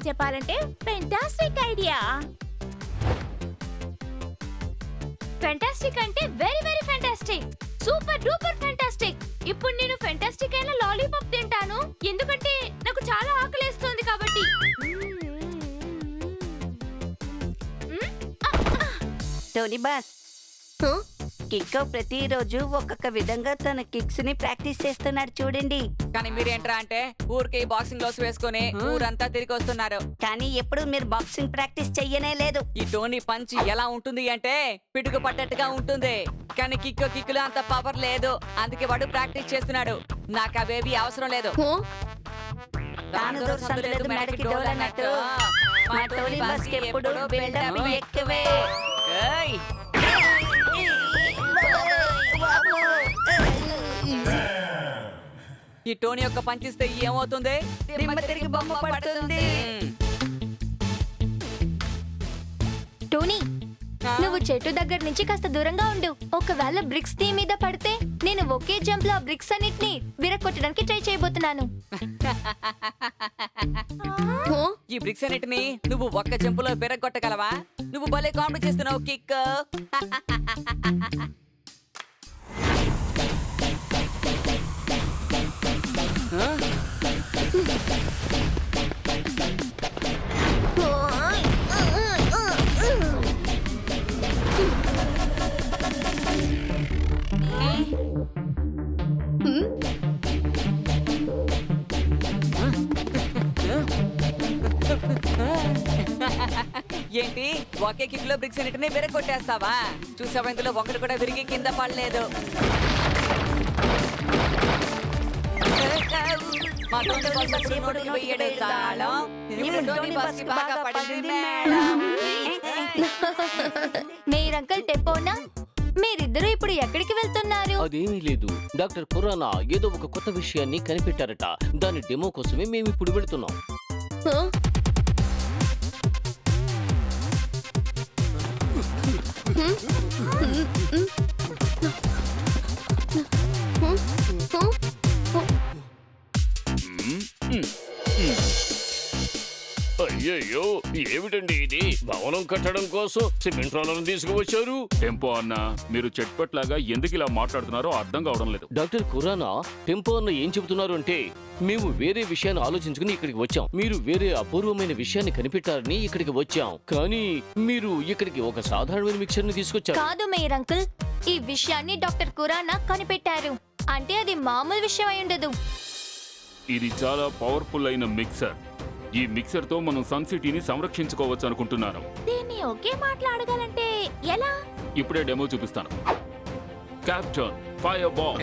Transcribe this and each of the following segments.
చెప్పాలంటే fantastic idea. Fantastic అంటే very very fantastic, super duper fantastic. ఇప్పుడు నేను ఫెంటాస్టిక్ అయిన లాలీపాప్ తింటాను, ఎందుకంటే నాకు చాలా ఆకలేస్తుంది కాబట్టి. టోనీ బాస్, కిక్కో ప్రతిరోజు ఒక్కొక్క విధంగా తన కిక్స్ ని ప్రాక్టీస్ చేస్తున్నాడు చూడండి. కానీ మీరేంట్రా అంటే ఊరికే బాక్సింగ్ గ్లౌస్ వేసుకొని ఊరంతా తిరిగి వస్తున్నారు. కానీ ఎప్పుడు మీరు బాక్సింగ్ ప్రాక్టీస్ చెయ్యనే లేదు. ఈ టోనీ పంచ్ ఎలా ఉంటుంది అంటే పిడుగు పడ్డట్టుగా ఉంటుంది, కానీ కిక్కులు అంత పవర్ లేదు. అందుకే వాడు ప్రాక్టీస్ చేస్తున్నాడు. నాకు అవేవి అవసరం లేదు. తాను దొరసందు లేదు మెడకి డోలు అన్నట్టు మా టోనీ బాస్ కి ఎప్పుడు బిల్డప్ ఎక్కువే. ఏయ్! ఈ టోనీ యొక్క పంచిస్తే ఏమవుతుంది? దిమ్మ తిరిగి బొమ్మ పడుతుంది. టోనీ, నువ్వు చెట్టు దగ్గర నుంచి కాస్త దూరంగా ఉండు. ఒకవేళ బ్రిక్స్ నీ మీద పడితే నేను ఒకే జంప్ లో బ్రిక్స్ అన్నిటిని విరగొట్టడానికి ట్రై చేయబోతున్నాను. ఈ బ్రిక్స్ అన్నిటిని నువ్వు ఒక్క జంపులో బెరగొట్టగలవా? నువ్వు భలే కామెడీ చేస్తున్నావు కిక్. ఏంటి ఒకే కిక్ లో బ్రిక్స్ అన్నిటిని బెరగొట్టేస్తావా? చూసావా, ఇందులో ఒకటి కూడా విరిగి కింద పడలేదు. మా టోనీ బాస్ ఎప్పుడు నోటికి వెయ్యడు తాళం. ఇప్పుడు టోనీ బాస్ కి బాగా పడింది మేడం. మీరంకల్ టెపోనా, మీరిద్దరూ ఇప్పుడు ఎక్కడికి వెళ్తున్నారు? అదేమీ లేదు, డాక్టర్ ఖురానా ఏదో ఒక కొత్త విషయాన్ని కనిపెట్టారట. దాని డెమో కోసమే మేము ఇప్పుడు వెళ్తున్నాం. అయ్యయ్యో, ఏమిటండి ఇది? భవనం కట్టడం కోసం సిమెంట్ రోలర్ను తీసుకువచ్చారు. టెంపో అన్న, మీరు చెట్పట్లాగా ఎందుకు ఇలా మాట్లాడుతున్నారో అర్థం కావడం లేదు. డాక్టర్ ఖురానా, టెంపో అన్న ఏం చెబుతున్నారు అంటే, మేము వేరే విషయాన్ని ఆలోచించుకుని ఇక్కడికి వచ్చాం. మీరు వేరే అపూర్వమైన విషయాన్ని కనిపెట్టారని ఇక్కడికి వచ్చాం. కానీ మీరు ఇక్కడికి ఒక సాధారణమైన మిక్సర్ ని తీసుకొచ్చారు. కాదు మీరంకుల్, ఈ విషయాన్ని డాక్టర్ ఖురానా కనిపెట్టారు. అంటే అది మామూలు విషయం అయి ఉండదు. ఇది చాలా పవర్ఫుల్ అయిన మిక్సర్. ఈ మిక్సర్ తో మనం సన్ సిటీని సంరక్షించుకోవచ్చు అనుకుంటున్నాను. దీన్ని ఒకే మాట్లాడగలంటే ఎలా? ఇప్పుడే డెమో చూపిస్తాను. Captain fire ball.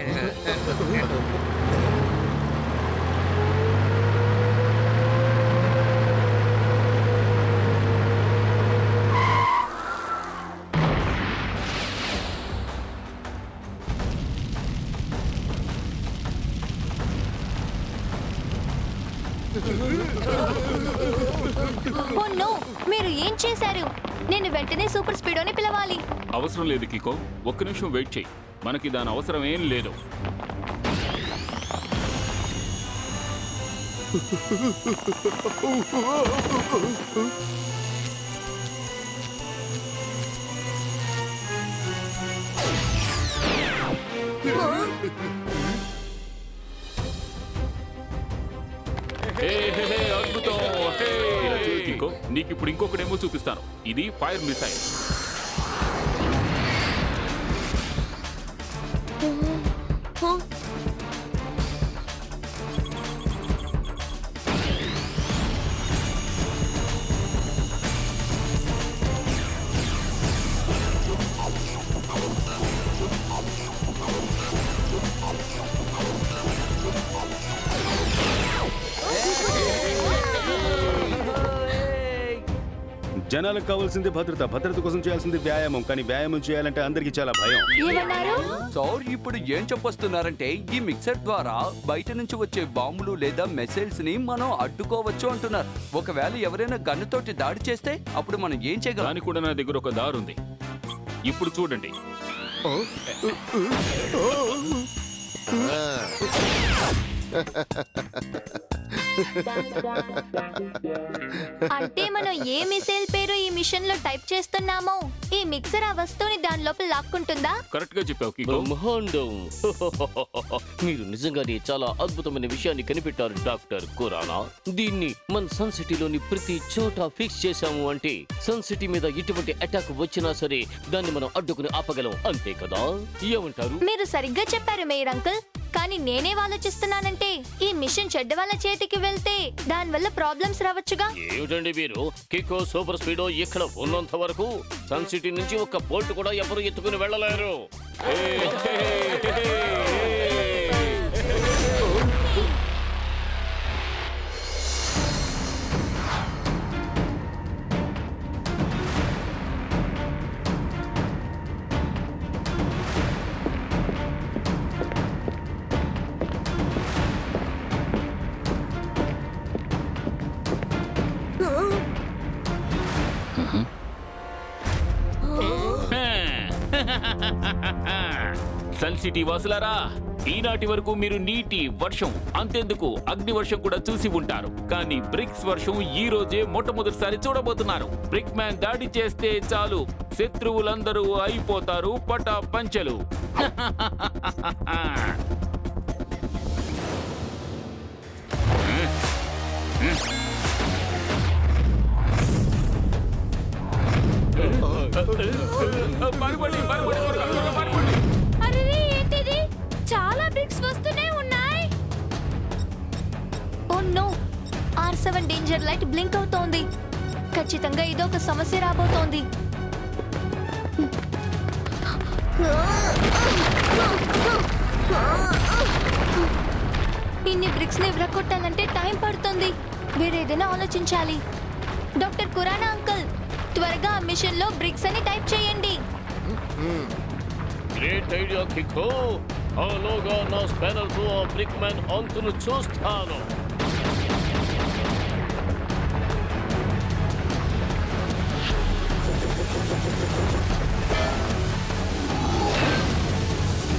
Oh no, మీరు ఏం చేశారు? నేను వెంటనే సూపర్ స్పీడోని పిలవాలి. అవసరం లేదు కికో, ఒక్క నిమిషం వెయిట్ చేయి. మనకి దాని అవసరం ఏం లేదు. అద్భుతం. నీకు ఇప్పుడు ఇంకొకటేమో చూపిస్తాను. ఇది ఫైర్ మిసైల్. జనాలకు కావాల్సింది భద్రత, భద్రత కోసం చేయాల్సింది వ్యాయామం. కానీ వ్యాయామం చేయాలంటే అందరికీ చాలా భయం. సార్, ఇప్పుడు ఏం చెప్పొస్తున్నారంటే ఈ మిక్సర్ ద్వారా బయట నుంచి వచ్చే బాంబులు లేదా మిసైల్స్ ని మనం అడ్డుకోవచ్చు అంటున్నారు. ఒకవేళ ఎవరైనా గన్నుతోటి దాడి చేస్తే అప్పుడు మనం ఏం చేయగలం? దానికి కూడా నా దగ్గర ఒక దారి ఉంది. ఇప్పుడు చూడండి. అంటే మనం ఏ మిసైల్ పేరు ఈ మిషన్ లో టైప్ చేస్తున్నామో ఈ మిక్సర్ ఆ వస్తువుని దాని లోపల లాక్కుంటుందా? కరెక్ట్ గా చెప్పావు కికో. బ్రహ్మాండం. మీరు నిజంగానే చాలా అద్భుతమైన విషయాన్ని కనిపెట్టారు డాక్టర్ కురానా. దీన్ని మన సన్ సిటీలోని ప్రతి చోట ఫిక్స్ చేశాము అంటే సన్ సిటీ మీద ఎటువంటి అటాక్ వచ్చినా సరే దాన్ని మనం అడ్డుకుని ఆపగలం, అంతే కదా? ఏమంటారు? మీరు సరిగ్గా చెప్పారు మేయర్ అంకుల్. కానీ నేనే ఆలోచిస్తున్నానంటే ఈ మిషన్ చెడ్డ వాళ్ళ చేతికి వెళ్తే దానివల్ల ప్రాబ్లమ్స్ రావచ్చుగా. ఏమిటండి మీరు? కికో సూపర్ స్పీడో ఇక్కడ ఉన్నంత వరకు సన్ సిటీ నుంచి ఒక బోల్ట్ కూడా ఎవరు ఎత్తుకుని వెళ్ళలేరు. సన్ సిటీ వాసులారా, ఈనాటి వరకు మీరు నీటి వర్షం, అంతెందుకు అగ్ని వర్షం కూడా చూసి ఉంటారు. కానీ బ్రిక్స్ వర్షం ఈ రోజే మొట్టమొదటిసారి చూడబోతున్నారు. బ్రిక్ మ్యాన్ దాడి చేస్తే చాలు శత్రువులందరూ అయిపోతారు పటా పంచలు. అరే ఏంటిది? చాలా బ్రిక్స్ వస్తూనే ఉన్నాయి. Oh no, R7 danger light blink అవుతోంది. ఖచ్చితంగా ఇదో ఒక సమస్య రాబోతోంది. ఇన్ని బ్రిక్స్ ని విరగొట్టాలంటే టైం పడుతుంది. వేరేదైనా ఆలోచించాలి. డాక్టర్ కురానా అంకుల్, త్వరగా ఆ మిషన్ లో బ్రిక్స్ అని టైప్ చేయండి. Great idea కికో. ఆలోగా నా స్పానర్ తో ఆ బ్రిక్ మ్యాన్ అంతును చూస్తాను.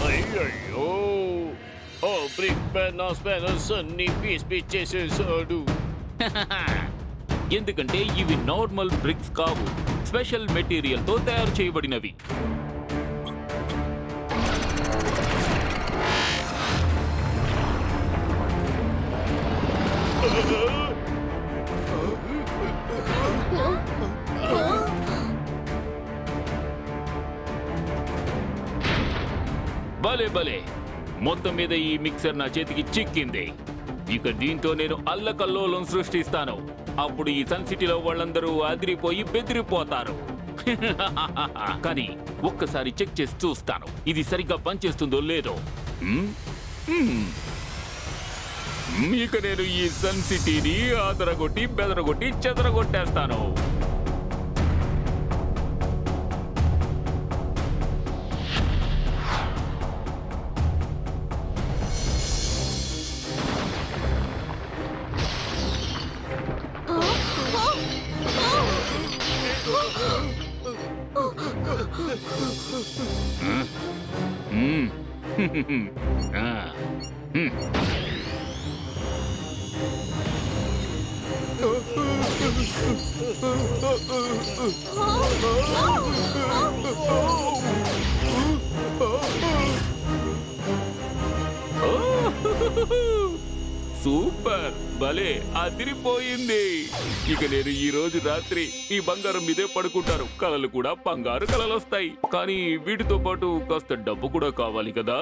అయ్యయ్యో, ఆ బ్రిక్ మ్యాన్ నా స్పానర్స్ అన్ని పీస్ చేసేసాడు. ఎందుకంటే ఇవి నార్మల్ బ్రిక్స్ కావు, స్పెషల్ మెటీరియల్ తో తయారు చేయబడినవి. భలే భలే, మొత్తం మీద ఈ మిక్సర్ నా చేతికి చిక్కింది. ఇక దీంతో నేను అల్లకల్లోలం సృష్టిస్తాను. అప్పుడు ఈ సన్ సిటీలో వాళ్ళందరూ అదిరిపోయి బెదిరిపోతారు. కానీ ఒక్కసారి చెక్ చేసి చూస్తాను ఇది సరిగ్గా పనిచేస్తుందో లేదో. ఇక నేను ఈ సన్ సిటీని ఆదరగొట్టి బెదరగొట్టి చెదరగొట్టేస్తాను. సూపర్, భలే అదిరిపోయింది. ఇక నేను ఈ రోజు రాత్రి ఈ బంగారం మీదే పడుకుంటాను. కలలు కూడా బంగారు కలలు వస్తాయి. కానీ వీటితో పాటు కాస్త డబ్బు కూడా కావాలి కదా.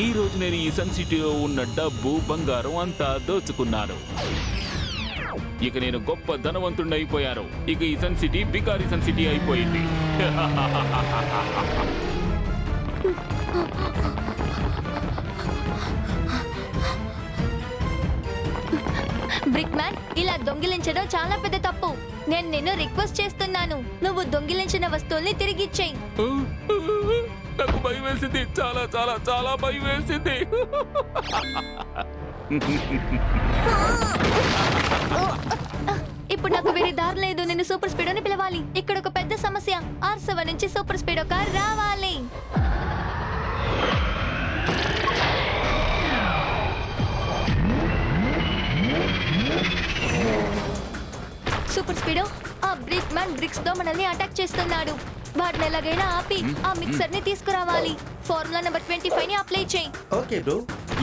ఈ రోజు నేను ఈ సన్ సిటీలో ఉన్న డబ్బు బంగారం అంతా దోచుకున్నాను. ఇక నేను గొప్ప ధనవంతుడిని అయిపోయాను. ఇక ఈ సన్ సిటీ బికారీ సన్ సిటీ అయిపోయింది. బ్రిక్ మ్యాన్, ఇలా దొంగిలించడం చాలా పెద్ద తప్పు. నేను నిన్ను రిక్వెస్ట్ చేస్తున్నాను, నువ్వు దొంగిలించిన వస్తువుల్ని తిరిగిచ్చేయి. నాకు భయం వేసింది, చాలా చాలా చాలా భయం వేసింది. ఇప్పుడు నాకు వేరే దారి లేదు, నేను సూపర్ స్పీడోని పిలవాలి. ఇక్కడ ఒక పెద్ద సమస్య, R7 నుంచి సూపర్ స్పీడో కార్ రావాలి. సూపర్ స్పీడో, ఆ బ్రిక్ మ్యాన్ బ్రిక్స్ తో మనల్ని అటాక్ చేస్తున్నాడు. వాటిని ఎలాగైనా ఆపి ఆ మిక్సర్ ని తీసుకురావాలి. ఫార్ములా నెంబర్ 25 ని అప్లై చేయి. ఓకే బ్రో,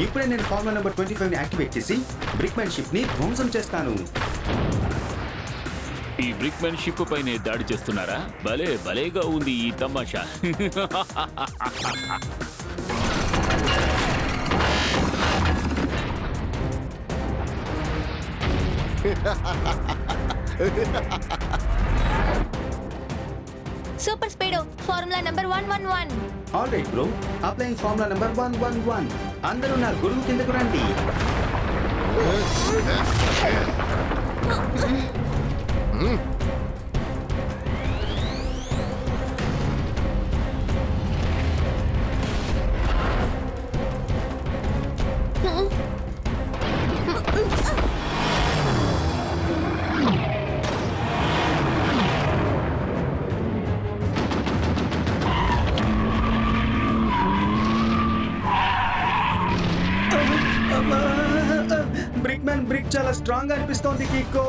ఇప్పుడే నేను ఫార్ములా నెంబర్ 25 ని యాక్టివేట్ చేసి బ్రిక్మ్యాన్ షిప్ ని ధ్వంసం చేస్తాను. ఈ బ్రిక్మెన్ షిప్ పైనే దాడి చేస్తున్నారా? భలే భలేగా ఉంది ఈ తమాషా. Super speedo, formula number 111. All right bro, applying formula number 111. అందరూ నా గురువు కిందకు రండి. బ్రిక్మ్యాన్ బ్రిక్ చాలా స్ట్రాంగ్ అనిపిస్తోంది కిక్కో.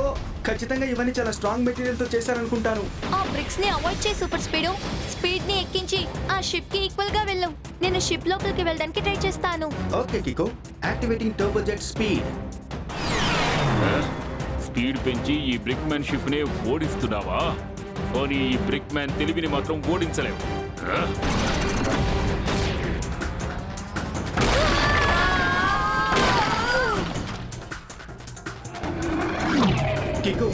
ఖచ్చితంగా ఇవన్నీ చాలా స్ట్రాంగ్ మెటీరియల్ తో చేశారనుకుంటాను. ఆ బ్రిక్స్ ని అవాయిడ్ చేయి సూపర్ స్పీడో. స్పీడ్ ని ఎక్కించి ఆ షిప్ కి ఈక్వల్ గా వెళ్ళు. నేను షిప్ లోపలికి వెళ్ళడానికి ట్రై చేస్తాను. Okay Kicko, activating turbo jet speed. Speed పెంచి ఈ బ్రిక్మెన్ షిప్ నే ఓడిస్తున్నావా? కానీ ఈ బ్రిక్మెన్ తెలివిని మాత్రం ఓడించలేవు. కిక్కో,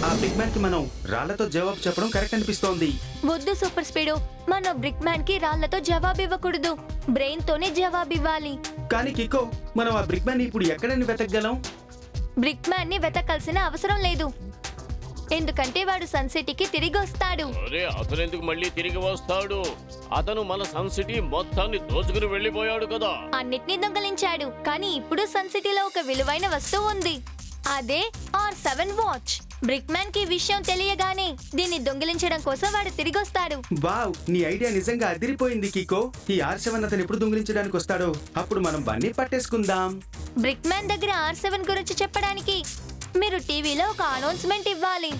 ఆ బ్రిక్మ్యాన్ కి మనం రాళ్లతో జవాబు చెప్పడం కరెక్ట్ అనిపిస్తోంది. వద్దు సూపర్ స్పీడో, మన బ్రిక్ మ్యాన్ కి రాళ్లతో జవాబు ఇవ్వకూడదు, బ్రెయిన్ తోనే జవాబు ఇవ్వాలి. కానీ కిక్కో, మనం ఆ బ్రిక్మ్యాన్ ఇప్పుడు ఎక్కడని వెతకగలం? బ్రిక్ మ్యాన్ ని వెతకాల్సిన అవసరం లేదు, ఎందుకంటే వాడు సన్ సిటీకి తిరిగి వస్తాడు. అరే, అతను ఎందుకు మళ్ళీ తిరిగి వస్తాడు? అతను మన సన్ సిటీ మొత్తాన్ని దోచుకుని వెళ్ళిపోయాడు కదా. అన్నిటినీ దొంగలించాడు, కానీ ఇప్పుడు సన్ సిటీలో ఒక విలువైన వస్తువు ఉంది, అదే R7 వాచ్. బ్రిక్ మ్యాన్ కి విషయం తెలియగానే దీన్ని దొంగిలించడం కోసం వాడు తిరిగి వస్తాడు. వావ్, నీ ఐడియా నిజంగా అదిరిపోయింది కిక్కో. ఈ R7 అతను ఎప్పుడు దొంగిలించడానికి వస్తాడో అప్పుడు మనం బన్నీ పట్టేసుకుందాం. బ్రిక్ మ్యాన్ దగ్గర R7 గురించి చెప్పడానికి మీరు టీవీలో ఒక అనౌన్స్మెంట్ ఇవ్వాలి.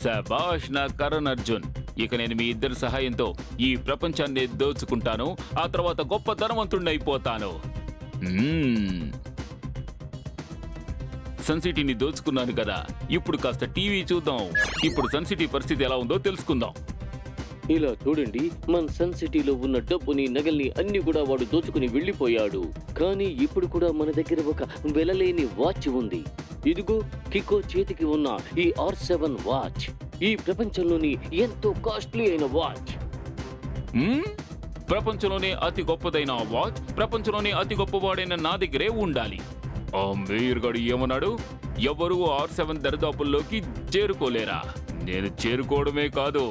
శభాష్ నా కరణ్ అర్జున్. ఇక నేను మీ ఇద్దరి సహాయంతో ఈ ప్రపంచాన్ని దోచుకుంటాను, ఆ తర్వాత గొప్ప ధనవంతుడిని అయిపోతాను. సన్ సిటీని దోచుకున్నాను కదా, ఇప్పుడు కాస్త టీవీ చూద్దాం. ఇప్పుడు సన్ సిటీ పరిస్థితి ఎలా ఉందో తెలుసుకుందాం. ఇలా చూడండి, మన సన్ సిటీలో ఉన్న డబ్బుని నగల్ని అన్ని కూడా వాడు దోచుకుని వెళ్ళిపోయాడు. కానీ ఇప్పుడు కూడా మన దగ్గర ఒక వెలలేని వాచ్ ఉంది. ఇదిగో కిక్కో చేతికి ఉన్న ఈ R7 వాచ్ ఈ ప్రపంచంలోని ఎంతో కాస్ట్లీ అయిన వాచ్. ప్రపంచంలోనే అతి గొప్పదైన వాచ్ ప్రపంచంలోనే అతి గొప్పవాడైన నా దగ్గరే ఉండాలి. ఆ మేయర్ గాడు ఏమన్నాడు? ఎవరు R7 దరిదాపుల్లోకి చేరుకోలేరా? నేను చేరుకోవడమే కాదు,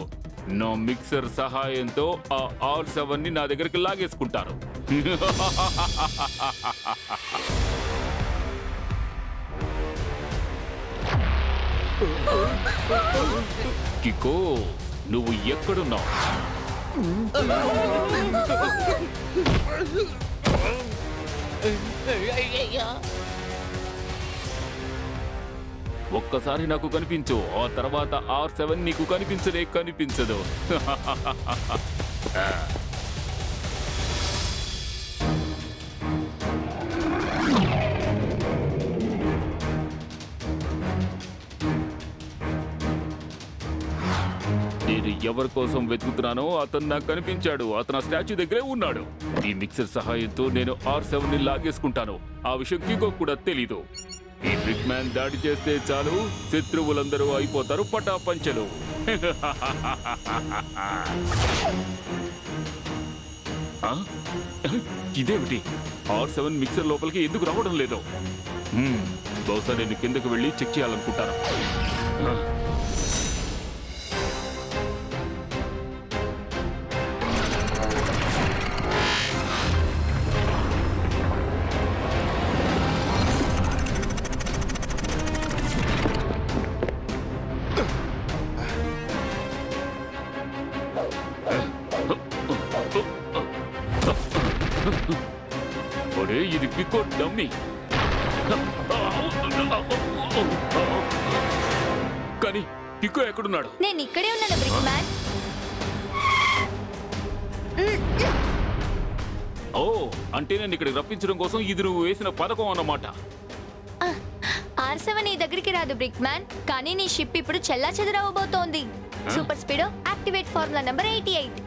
నా మిక్సర్ సహాయంతో ఆ R7 ని నా దగ్గరికి లాగేసుకుంటారు. కిక్కో, నువ్వు ఎక్కడున్నావు? ఒక్కసారి నాకు కనిపించు, ఆ తర్వాత R7 నీకు కనిపించదు. నేను ఎవరి కోసం వెతుకుతున్నానో అతను నాకు కనిపించాడు. అతను ఆ స్టాచ్యూ దగ్గరే ఉన్నాడు. ఈ మిక్సర్ సహాయంతో నేను R7 ని లాగేసుకుంటాను. ఆ విషయం కిక్కో కూడా తెలీదు. ఈ బ్రిక్ మ్యాన్ దాడి చేస్తే చాలు, శత్రువులందరూ అయిపోతారు పటాపంచలు. ఆ? ఇదేమిటి R7 మిక్సర్ లోపలికి ఎందుకు రావడం లేదు? బహుశా నేను కిందకు వెళ్ళి చెక్ చేయాలనుకుంటాను. ఒరే ఇది పికో డమ్మీ. కానీ పికో ఎక్కడున్నాడు? నేను ఇక్కడే ఉన్నాను బ్రిక్ మ్యాన్. ఓ అంటే నేను ఇక్కడికి రప్పించడం కోసం ఇది నువ్వు వేసిన పథకం అన్నమాట. R7 నీ దగ్గరికి రాదు బ్రిక్ మ్యాన్, కానీ నీ షిప్ ఇప్పుడు చెల్లా చెదరవబోతోంది. Super speedo activate formula number 88.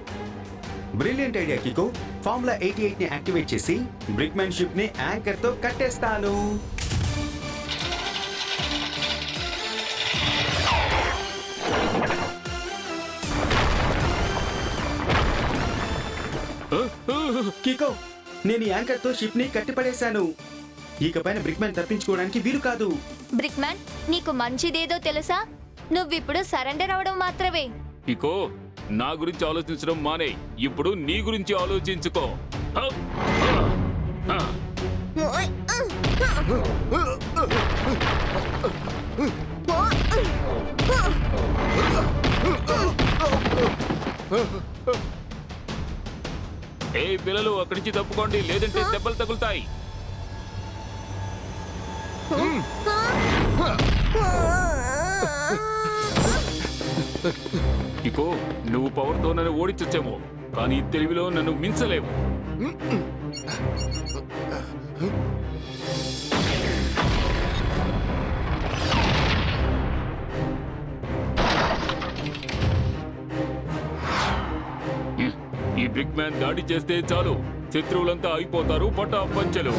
Brilliant idea Kicko. Formula 88 ని యాక్టివేట్ చేసి బ్రిక్మెన్ షిప్ ని యాంకర్ తో కట్టేస్తాను. కికో, నేను ఈ యాంకర్ తో షిప్ ని కట్టిపడేశాను. ఇకపైన బ్రిక్మెన్ తప్పించుకోవడానికి వీలు కాదు. బ్రిక్ మ్యాన్, నీకు మంచిదేదో తెలుసా? నువ్విప్పుడు సరెండర్ అవడం మాత్రమే. పికో నా గురించి ఆలోచించడం మానే, ఇప్పుడు నీ గురించి ఆలోచించుకో. ఏ పిల్లలు అక్కడి నుంచి తప్పుకోండి, లేదంటే దెబ్బలు తగులుతాయి. ఇకో నువ్వు పవర్తో నన్ను ఓడించొచ్చేమో, కానీ తెలివిలో నన్ను మించలేవు. ఈ బ్రిక్ మ్యాన్ దాడి చేస్తే చాలు, శత్రువులంతా అయిపోతారు పట్టా పంచెలు.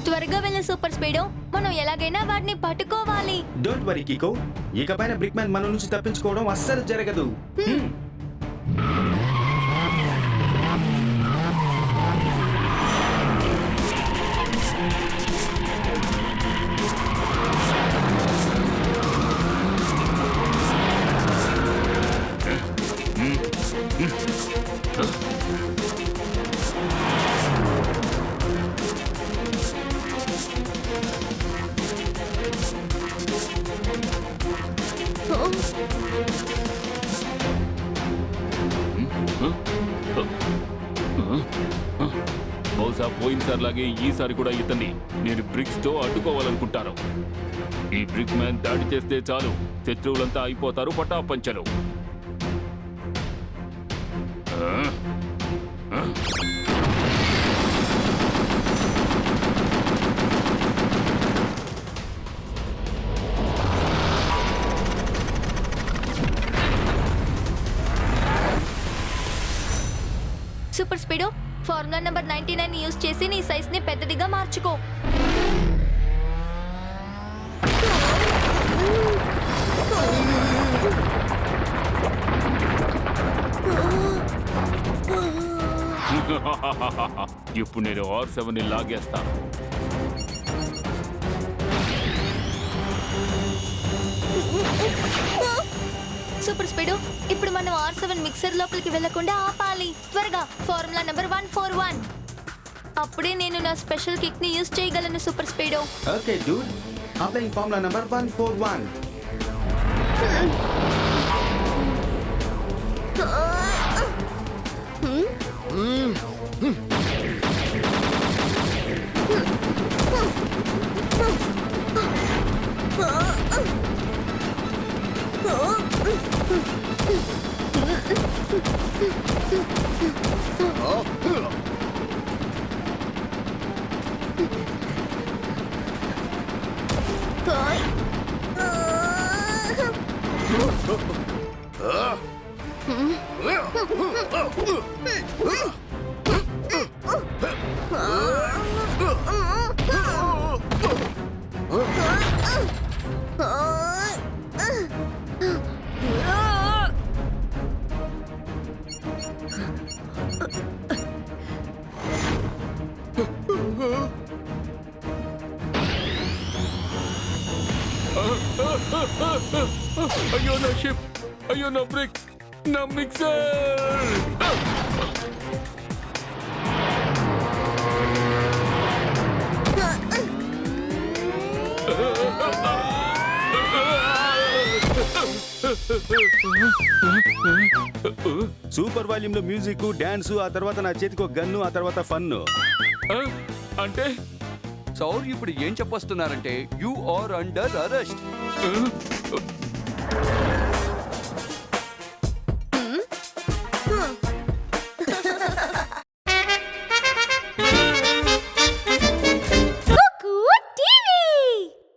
త్వరగా వెళ్ళే సూపర్ స్పీడో, మనం ఎలాగైనా వాడిని పట్టుకోవాలి. డోంట్ వరీ కికో, ఇకపైన బ్రిక్మెన్ మన నుంచి తప్పించుకోవడం అస్సలు జరగదు. బహుశా పోయినసారిలాగే ఈసారి కూడా ఇతన్ని నేను బ్రిక్స్ తో అడ్డుకోవాలనుకుంటాను. ఈ బ్రిక్ మ్యాన్ దాడి చేస్తే చాలు, శత్రువులంతా అయిపోతారు పట్టా పంచలు. Super speedo, formula number 99 use చేసి నీ సైజ్ ని పెద్దదిగా మార్చుకో. ఇప్పుడు నేను R7 ని లాగేస్తాను. సూపర్ స్పీడో, ఇప్పుడు మనం R7 మిక్సర్ లోపలికి వెళ్లకుండా ఆపాలి. త్వరగా ఫార్ములా నంబర్ 141. అప్పుడే నేను నా స్పెషల్ కిక్ ని యూజ్ చేయగలను. Super speedo. Okay Dude, applying formula number 141. అయ్యో నా షిప్, అయ్యో నా బ్రిక్స్, నా మిక్సర్. సూపర్ వాల్యూమ్ లో మ్యూజిక్, డాన్స్, ఆ తర్వాత నా చేతికి ఒక గన్ను, ఆ తర్వాత ఫన్ను. అంటే సౌర్ ఇప్పుడు ఏం చెప్పొస్తున్నారంటే యు ఆర్ అండర్ అరెస్ట్.